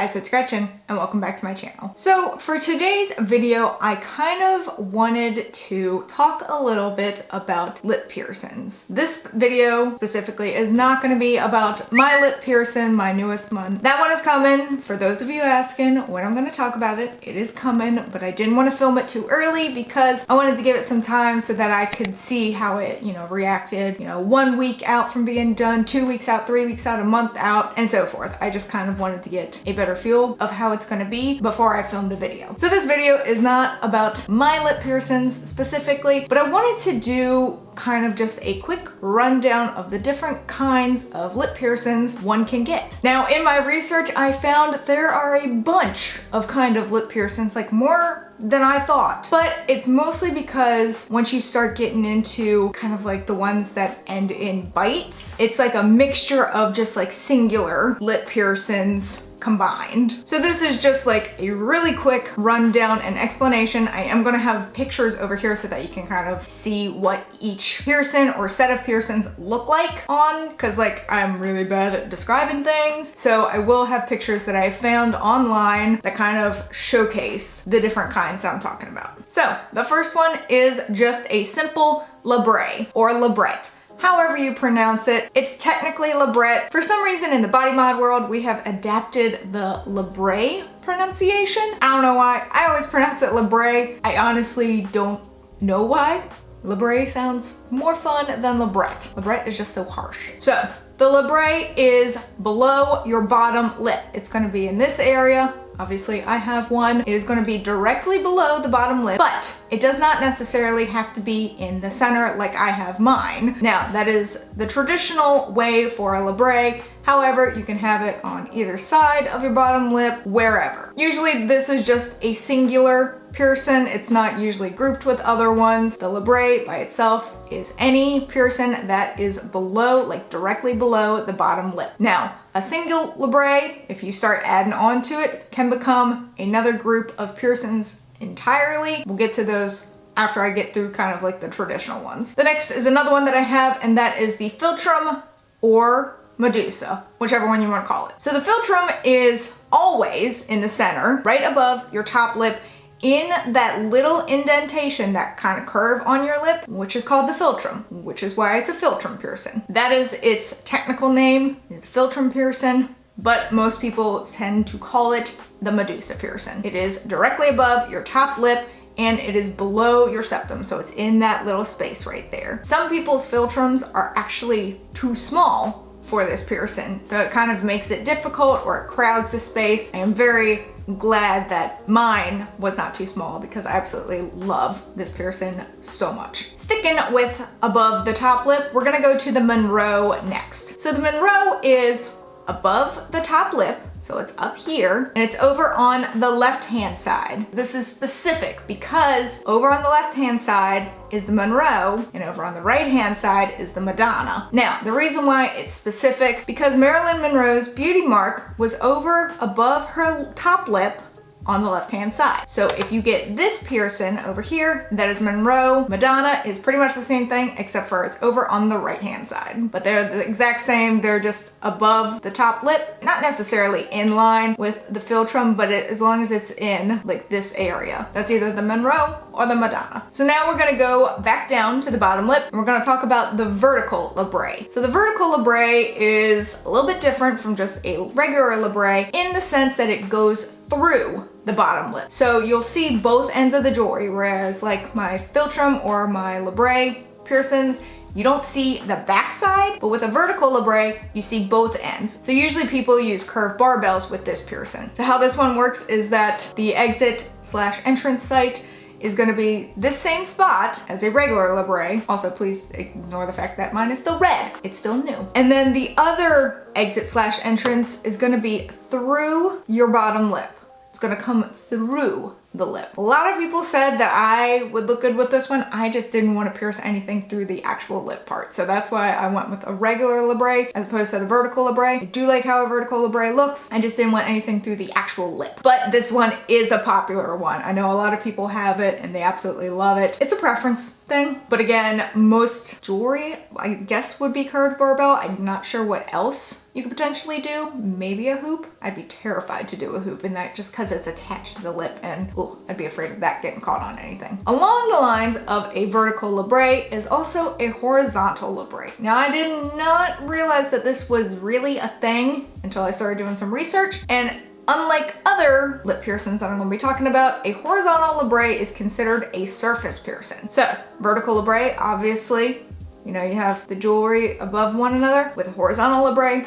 guys, it's Gretchen and welcome back to my channel. So for today's video, I kind of wanted to talk a little bit about lip piercings. This video specifically is not going to be about my lip piercing, my newest one. That one is coming. For those of you asking when I'm going to talk about it, it is coming, but I didn't want to film it too early because I wanted to give it some time so that I could see how it, reacted, 1 week out from being done, 2 weeks out, 3 weeks out, a month out, and so forth. I just kind of wanted to get a better feel of how it's going to be before I filmed a video. So this video is not about my lip piercings specifically, but I wanted to do kind of just a quick rundown of the different kinds of lip piercings one can get. Now, in my research, I found there are a bunch of kind of lip piercings, like more than I thought. But it's mostly because once you start getting into kind of like the ones that end in bites, it's like a mixture of just like singular lip piercings combined. So this is just like a really quick rundown and explanation. I am going to have pictures over here so that you can kind of see what each piercing or set of piercings look like on, because like I'm really bad at describing things. So I will have pictures that I found online that kind of showcase the different kinds that I'm talking about. So the first one is just a simple labret or labret. However you pronounce it, it's technically labret. For some reason in the body mod world, we have adapted the labret pronunciation. I don't know why. I always pronounce it labret. I honestly don't know why. Labret sounds more fun than labret. Labret is just so harsh. So the labret is below your bottom lip. It's going to be in this area. Obviously, I have one. It is going to be directly below the bottom lip, but it does not necessarily have to be in the center like I have mine. Now, that is the traditional way for a labret. However, you can have it on either side of your bottom lip, wherever. Usually, this is just a singular piercing. It's not usually grouped with other ones. The labret by itself is any piercing that is below, like directly below the bottom lip. Now, a single labret, if you start adding on to it, can become another group of piercings entirely. We'll get to those after I get through kind of like the traditional ones. The next is another one that I have, and that is the philtrum or Medusa, whichever one you want to call it. So the philtrum is always in the center, right above your top lip, in that little indentation, that kind of curve on your lip, which is called the philtrum, which is why it's a philtrum piercing. That is its technical name, is philtrum piercing, but most people tend to call it the Medusa piercing. It is directly above your top lip and it is below your septum, so it's in that little space right there. Some people's philtrums are actually too small for this piercing, so it kind of makes it difficult or it crowds the space. I am very glad that mine was not too small because I absolutely love this piercing so much. Sticking with above the top lip, we're gonna go to the Monroe next. So the Monroe is above the top lip, so it's up here, and it's over on the left-hand side. This is specific because over on the left-hand side is the Monroe, and over on the right-hand side is the Madonna. Now, the reason why it's specific, because Marilyn Monroe's beauty mark was over above her top lip on the left-hand side. So if you get this piercing over here, that is Monroe. Madonna is pretty much the same thing, except for it's over on the right-hand side. But they're the exact same. They're just above the top lip, not necessarily in line with the philtrum, but as long as it's in like this area, that's either the Monroe or the Madonna. So now we're gonna go back down to the bottom lip, and we're gonna talk about the vertical labret. So the vertical labret is a little bit different from just a regular labret in the sense that it goes through the bottom lip. So you'll see both ends of the jewelry, whereas like my philtrum or my labret piercings, you don't see the back side, but with a vertical labret, you see both ends. So usually people use curved barbells with this piercing. So how this one works is that the exit/entrance site is going to be this same spot as a regular labret. Also, please ignore the fact that mine is still red. It's still new. And then the other exit/entrance is going to be through your bottom lip. It's going to come through the lip. A lot of people said that I would look good with this one. I just didn't want to pierce anything through the actual lip part. So that's why I went with a regular labret as opposed to the vertical labret. I do like how a vertical labret looks. I just didn't want anything through the actual lip. But this one is a popular one. I know a lot of people have it and they absolutely love it. It's a preference thing. But again, most jewelry, I guess, would be curved barbell. I'm not sure what else you could potentially do. Maybe a hoop. I'd be terrified to do a hoop in that just because it's attached to the lip and I'd be afraid of that getting caught on anything. Along the lines of a vertical labret is also a horizontal labret. Now I did not realize that this was really a thing until I started doing some research, and unlike other lip piercings that I'm going to be talking about, a horizontal labret is considered a surface piercing. So vertical labret, obviously, you know, you have the jewelry above one another. With a horizontal labret,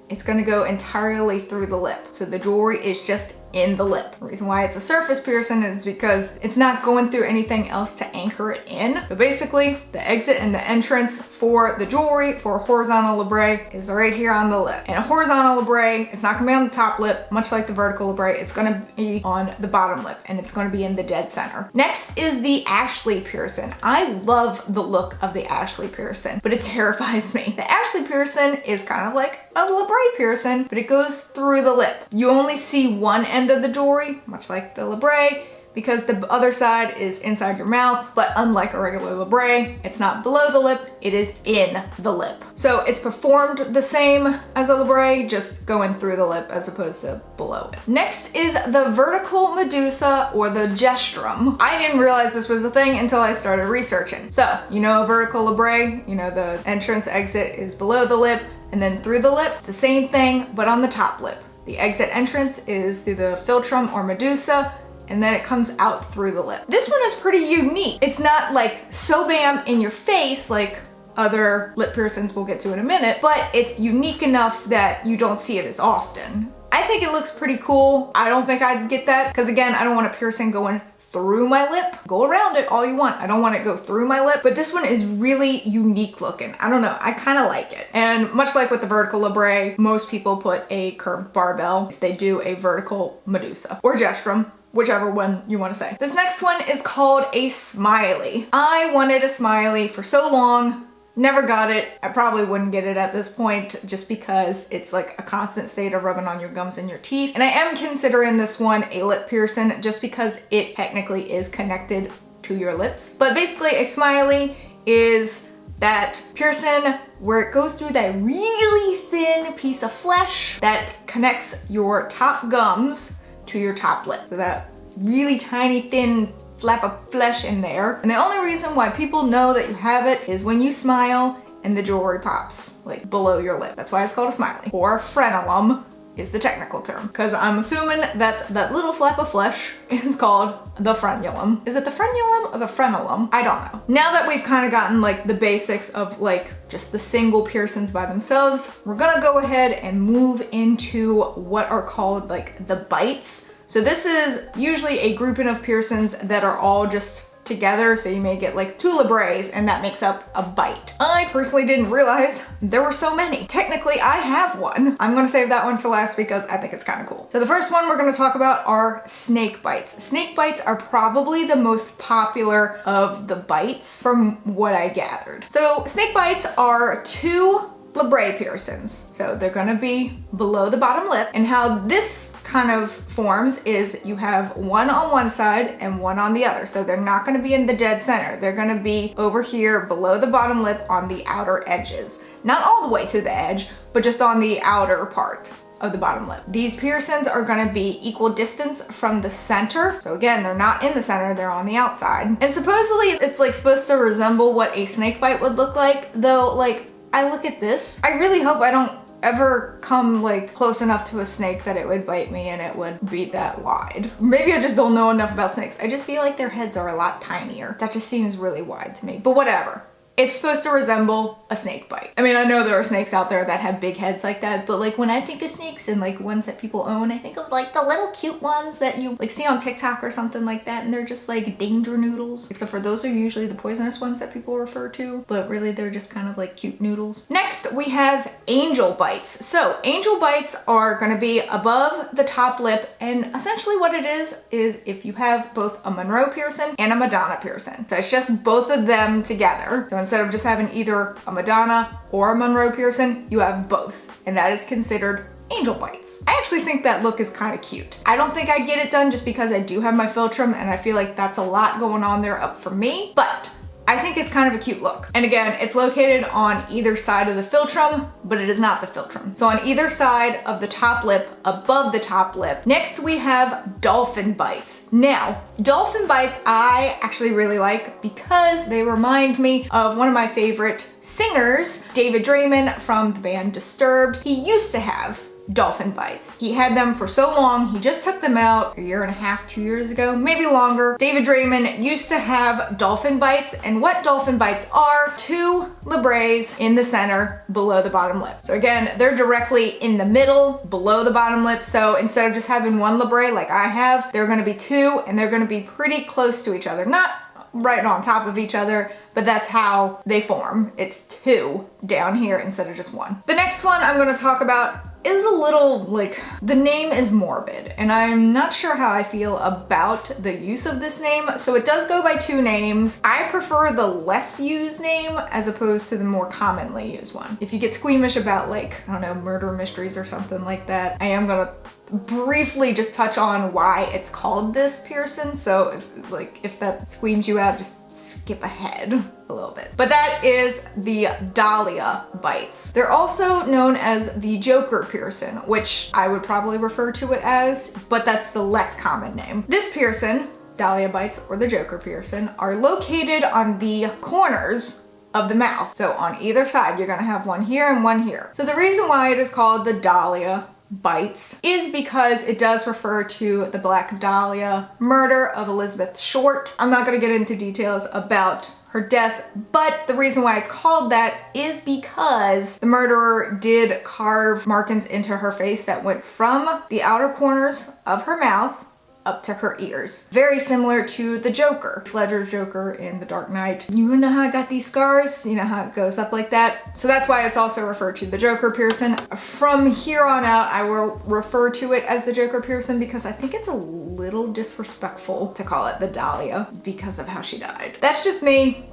it's going to go entirely through the lip. So the jewelry is just in the lip. The reason why it's a surface piercing is because it's not going through anything else to anchor it in. So basically, the exit and the entrance for the jewelry for a horizontal labret is right here on the lip. And a horizontal labret, it's not gonna be on the top lip, much like the vertical labret, it's gonna be on the bottom lip and it's gonna be in the dead center. Next is the Ashley piercing. I love the look of the Ashley piercing, but it terrifies me. The Ashley piercing is kind of like a labret piercing, but it goes through the lip. You only see one end of the jewelry, much like the labret, because the other side is inside your mouth, but unlike a regular labret, it's not below the lip, it is in the lip. So it's performed the same as a labret, just going through the lip as opposed to below it. Next is the vertical medusa or the gesturum. I didn't realize this was a thing until I started researching. So, you know, a vertical labret, you know, the entrance exit is below the lip and then through the lip. It's the same thing, but on the top lip. The exit entrance is through the philtrum or medusa, and then it comes out through the lip. This one is pretty unique. It's not like so bam in your face like other lip piercings we'll get to in a minute, but it's unique enough that you don't see it as often. I think it looks pretty cool. I don't think I'd get that because again, I don't want a piercing going through my lip. Go around it all you want. I don't want it to go through my lip, but this one is really unique looking. I don't know, I kind of like it. And much like with the vertical labret, most people put a curved barbell if they do a vertical medusa or gesturum, whichever one you want to say. This next one is called a smiley. I wanted a smiley for so long. Never got it. I probably wouldn't get it at this point just because it's like a constant state of rubbing on your gums and your teeth. And I am considering this one a lip piercing just because it technically is connected to your lips. But basically a smiley is that piercing where it goes through that really thin piece of flesh that connects your top gums to your top lip. So that really tiny thin flap of flesh in there. And the only reason why people know that you have it is when you smile and the jewelry pops like below your lip. That's why it's called a smiley. Or frenulum is the technical term. Because I'm assuming that that little flap of flesh is called the frenulum. Is it the frenulum or the frenulum? I don't know. Now that we've kind of gotten like the basics of like just the single piercings by themselves, we're gonna go ahead and move into what are called like the bites. So this is usually a grouping of piercings that are all just together. So you may get like 2 labrets and that makes up a bite. I personally didn't realize there were so many. Technically, I have one. I'm gonna save that one for last because I think it's kind of cool. So the first one we're gonna talk about are snake bites. Snake bites are probably the most popular of the bites from what I gathered. So snake bites are 2 labret piercings. So they're gonna be below the bottom lip. And how this kind of forms is you have one on one side and one on the other. So they're not gonna be in the dead center. They're gonna be over here below the bottom lip on the outer edges. Not all the way to the edge, but just on the outer part of the bottom lip. These piercings are gonna be equal distance from the center. So again, they're not in the center, they're on the outside. And supposedly it's like supposed to resemble what a snake bite would look like, though like I look at this, I really hope I don't ever come like close enough to a snake that it would bite me and it would be that wide. Maybe I just don't know enough about snakes. I just feel like their heads are a lot tinier. That just seems really wide to me, but whatever. it's supposed to resemble a snake bite. I mean, I know there are snakes out there that have big heads like that, but like when I think of snakes and like ones that people own, I think of like the little cute ones that you like see on TikTok or something like that, and they're just like danger noodles. Except for those are usually the poisonous ones that people refer to, but really they're just kind of like cute noodles. Next, we have angel bites. So angel bites are gonna be above the top lip, and essentially what it is if you have both a Monroe piercing and a Madonna piercing. So it's just both of them together. So instead of just having either a Madonna or a Monroe piercing, you have both, and that is considered angel bites. I actually think that look is kind of cute. I don't think I'd get it done just because I do have my philtrum and I feel like that's a lot going on there up for me, but I think it's kind of a cute look. And again, it's located on either side of the philtrum, but it is not the philtrum. So on either side of the top lip, above the top lip. Next, we have dolphin bites. Now, dolphin bites I actually really like because they remind me of one of my favorite singers, David Draymond from the band Disturbed. He used to have dolphin bites. He had them for so long, he just took them out a year and a half, 2 years ago, maybe longer. David Draymond used to have dolphin bites, and what dolphin bites are, 2 labrets in the center below the bottom lip. So again, they're directly in the middle below the bottom lip. So instead of just having 1 labret like I have, they're gonna be 2, and they're gonna be pretty close to each other. Not right on top of each other, but that's how they form. It's 2 down here instead of just 1. The next one I'm gonna talk about is a little like, the name is morbid, and I'm not sure how I feel about the use of this name. So it does go by 2 names. I prefer the less used name as opposed to the more commonly used one. If you get squeamish about like, I don't know, murder mysteries or something like that, I am gonna briefly just touch on why it's called this piercing. So if that squeams you out, just skip ahead a little bit. But that is the dahlia bites. They're also known as the Joker piercing, which I would probably refer to it as, but that's the less common name. This piercing, dahlia bites or the Joker piercing, are located on the corners of the mouth. So on either side, you're gonna have one here and one here. So the reason why it is called the dahlia bites is because it does refer to the Black Dahlia murder of Elizabeth Short. I'm not going to get into details about her death, but the reason why it's called that is because the murderer did carve markings into her face that went from the outer corners of her mouth up to her ears. Very similar to the Joker, Ledger's Joker in The Dark Knight. You know how I got these scars? You know how it goes up like that? So that's why it's also referred to the Joker piercing. From here on out, I will refer to it as the Joker piercing because I think it's a little disrespectful to call it the Dahlia because of how she died. That's just me.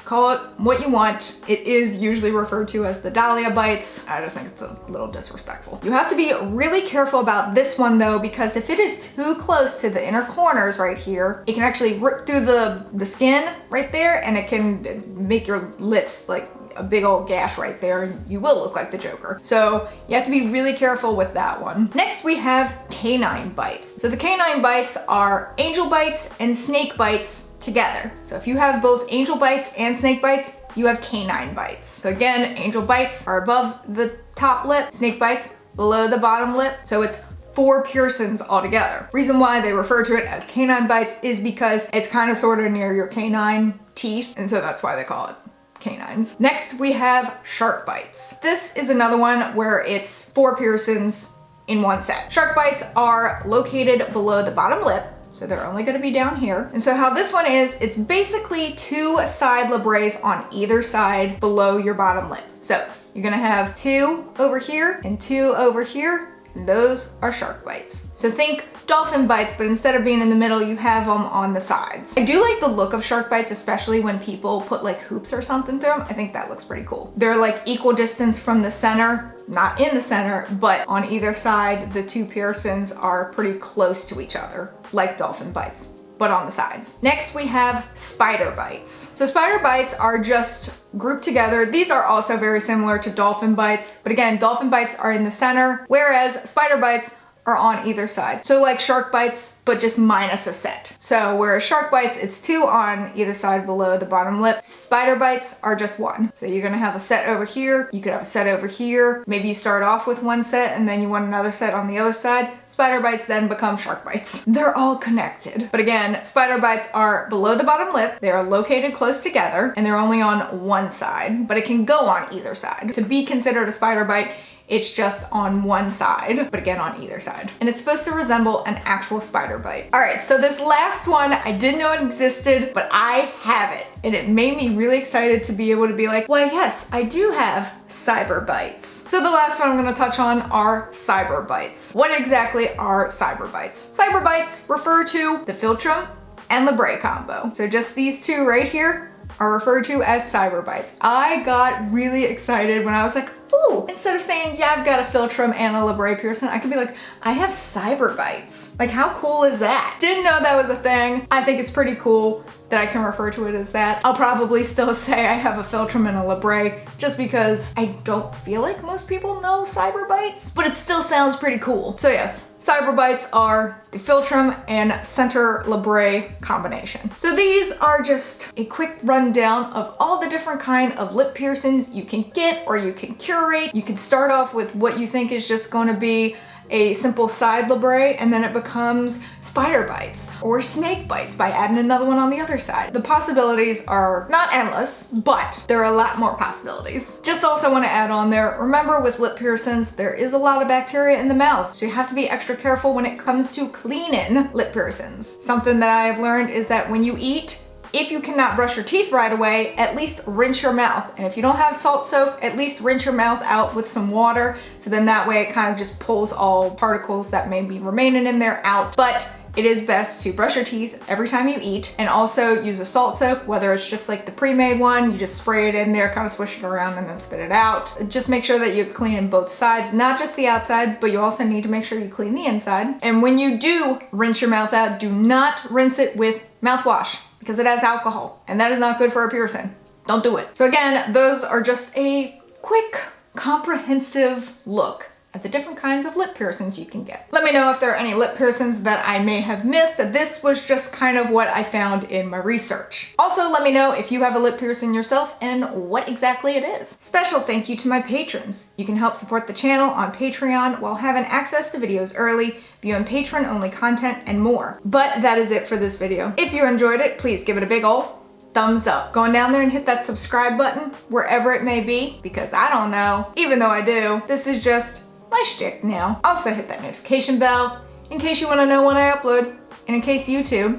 Call it what you want. It is usually referred to as the dahlia bites. I just think it's a little disrespectful. You have to be really careful about this one though, because if it is too close to the inner corners right here, it can actually rip through the skin right there, and it can make your lips like a big old gash right there, and you will look like the Joker. So you have to be really careful with that one. Next, we have canine bites. So the canine bites are angel bites and snake bites together. So if you have both angel bites and snake bites, you have canine bites. So again, angel bites are above the top lip, snake bites below the bottom lip. So it's 4 piercings altogether. Reason why they refer to it as canine bites is because it's kind of sort of near your canine teeth, and so that's why they call it canines. Next, we have shark bites. This is another one where it's 4 piercings in one set. Shark bites are located below the bottom lip, so they're only gonna be down here. And so how this one is, it's basically 2 side labrets on either side below your bottom lip. So you're gonna have 2 over here and 2 over here, and those are shark bites. So think dolphin bites, but instead of being in the middle, you have them on the sides. I do like the look of shark bites, especially when people put like hoops or something through them. I think that looks pretty cool. They're like equal distance from the center, not in the center, but on either side, the 2 piercings are pretty close to each other, like dolphin bites, but on the sides. Next, we have spider bites. So spider bites are just grouped together. These are also very similar to dolphin bites, but again, dolphin bites are in the center, whereas spider bites are on either side. So like shark bites, but just minus a set. So whereas shark bites, it's 2 on either side below the bottom lip, spider bites are just 1. So you're gonna have a set over here, you could have a set over here, maybe you start off with 1 set and then you want another set on the other side. Spider bites then become shark bites. They're all connected. But again, spider bites are below the bottom lip, they are located close together, and they're only on 1 side, but it can go on either side. To be considered a spider bite, it's just on 1 side, but again on either side. And it's supposed to resemble an actual spider bite. All right, so this last one, I didn't know it existed, but I have it. And it made me really excited to be able to be like, why yes, I do have cyber bites. So the last one I'm gonna touch on are cyber bites. What exactly are cyber bites? Cyber bites refer to the philtrum and labret combo. So just these 2 right here are referred to as cyber bites. I got really excited when I was like, ooh, instead of saying, yeah, I've got a philtrum and a labret piercing, I could be like, I have cyber bites. Like, how cool is that? Didn't know that was a thing. I think it's pretty cool that I can refer to it as that. I'll probably still say I have a philtrum and a labret just because I don't feel like most people know cyber bites, but it still sounds pretty cool. So yes, cyber bites are the philtrum and center labret combination. So these are just a quick rundown of all the different kind of lip piercings you can get or you can curate. You can start off with what you think is just going to be a simple side labret, and then it becomes spider bites or snake bites by adding another one on the other side. The possibilities are not endless, but there are a lot more possibilities. Just also want to add on there, remember with lip piercings, there is a lot of bacteria in the mouth, so you have to be extra careful when it comes to cleaning lip piercings. Something that I have learned is that when you eat, if you cannot brush your teeth right away, at least rinse your mouth. And if you don't have salt soak, at least rinse your mouth out with some water. So then that way it kind of just pulls all particles that may be remaining in there out. But it is best to brush your teeth every time you eat, and also use a salt soak, whether it's just like the pre-made one, you just spray it in there, kind of swish it around and then spit it out. Just make sure that you clean both sides, not just the outside, but you also need to make sure you clean the inside. And when you do rinse your mouth out, do not rinse it with mouthwash, because it has alcohol, and that is not good for a piercing. Don't do it. So again, those are just a quick, comprehensive look at the different kinds of lip piercings you can get. Let me know if there are any lip piercings that I may have missed. This was just kind of what I found in my research. Also, let me know if you have a lip piercing yourself and what exactly it is. Special thank you to my patrons. You can help support the channel on Patreon while having access to videos early, viewing patron-only content, and more. But that is it for this video. If you enjoyed it, please give it a big ol' thumbs up. Going down there and hit that subscribe button, wherever it may be, because I don't know, even though I do. This is just my shtick now. Also hit that notification bell in case you want to know when I upload, and in case YouTube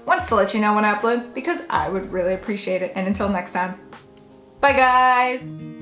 wants to let you know when I upload, because I would really appreciate it. And until next time, bye guys!